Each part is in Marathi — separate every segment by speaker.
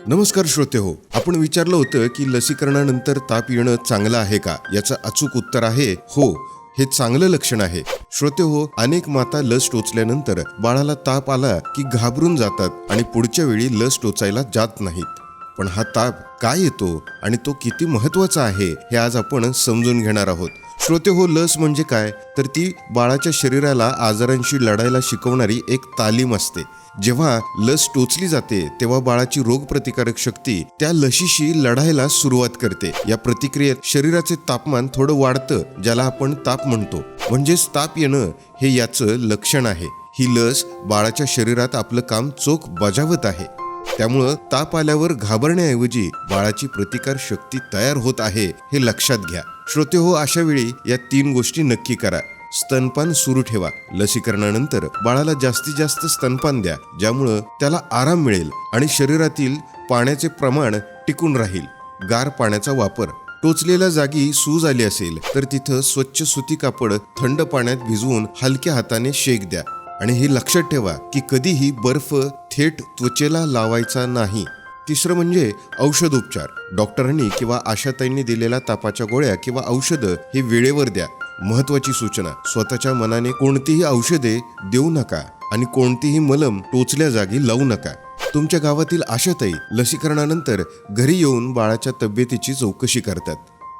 Speaker 1: नमस्कार श्रोते हो, आपण विचारलं होतं की लसीकरणानंतर ताप येणं चांगलं आहे का? याचं अचूक उत्तर आहे हो. हे चांगलं लक्षण आहे. श्रोते हो, अनेक माता लस टोचल्यानंतर बाळाला ताप आला की घाबरून जातात आणि पुढच्या वेळी लस टोचायला जात नाहीत. पण हा ताप काय येतो आणि तो किती महत्वाचा आहे हे आज आपण समजून घेणार आहोत. श्रोते हो, लस म्हणजे काय तर ती बाळाच्या शरीराला आजारांशी लढायला शिकवणारी एक तालीम असते. जेव्हा लस टोचली जाते तेव्हा बाळाची रोगप्रतिकारक शक्ती त्या लशीशी लढायला सुरुवात करते. या प्रतिक्रियेत शरीराचे तापमान थोडं वाढतं, ज्याला आपण ताप म्हणतो. म्हणजेच ताप येणं हे याचं लक्षण आहे. ही लस बाळाच्या शरीरात आपलं काम चोख बजावत आहे. त्यामुळं ताप आल्यावर घाबरण्याऐवजी बाळाची प्रतिकार शक्ती तयार होत आहे हे लक्षात घ्या. श्रोते हो, अशा वेळी या 3 गोष्टी नक्की करा. स्तनपान सुरू ठेवा. लसीकरणानंतर बाळाला जास्तीत जास्त स्तनपान द्या, ज्यामुळं त्याला आराम मिळेल आणि शरीरातील पाण्याचे प्रमाण टिकून राहील. गार पाण्याचा वापर. टोचलेल्या जागी सूज आली असेल तर तिथं स्वच्छ सुती कापड थंड पाण्यात भिजवून हलक्या हाताने शेक द्या. आणि हे लक्षात ठेवा की कधीही बर्फ थेट त्वचेला लावायचा नाही. तिसरं म्हणजे औषध उपचार. डॉक्टरांनी किंवा आशाताईंनी दिलेल्या तापाच्या गोळ्या किंवा औषधं हे वेळेवर द्या. महत्वाची सूचना, स्वतःच्या मनाने कोणतीही औषधे देऊ नका आणि कोणतीही मलम टोचल्या जागी लावू नका. तुमच्या गावातील आशाताई लसीकरणानंतर घरी येऊन बाळाच्या तब्येतीची चौकशी करतात.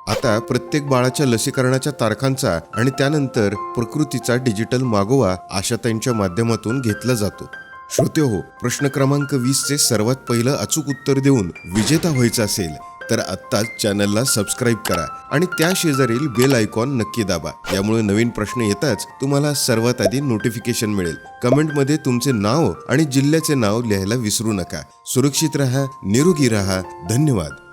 Speaker 1: आता प्रत्येक बाळाच्या लसीकरणाच्या तारखांचा आणि त्यानंतर प्रकृतीचा डिजिटल मागोवा आशाताईंच्या माध्यमातून घेतला जातो. श्रोते हो, प्रश्न क्रमांक 20चे सर्वात पहिलं अचूक उत्तर देऊन विजेता व्हायचं असेल तर आत्ताच चॅनलला सबस्क्राईब करा आणि त्या शेजारील बेल आयकॉन नक्की दाबा. यामुळे नवीन प्रश्न येताच तुम्हाला सर्वात आधी नोटिफिकेशन मिळेल. कमेंटमध्ये तुमचे नाव आणि जिल्ह्याचे नाव लिहायला विसरू नका. सुरक्षित राहा, निरोगी राहा. धन्यवाद.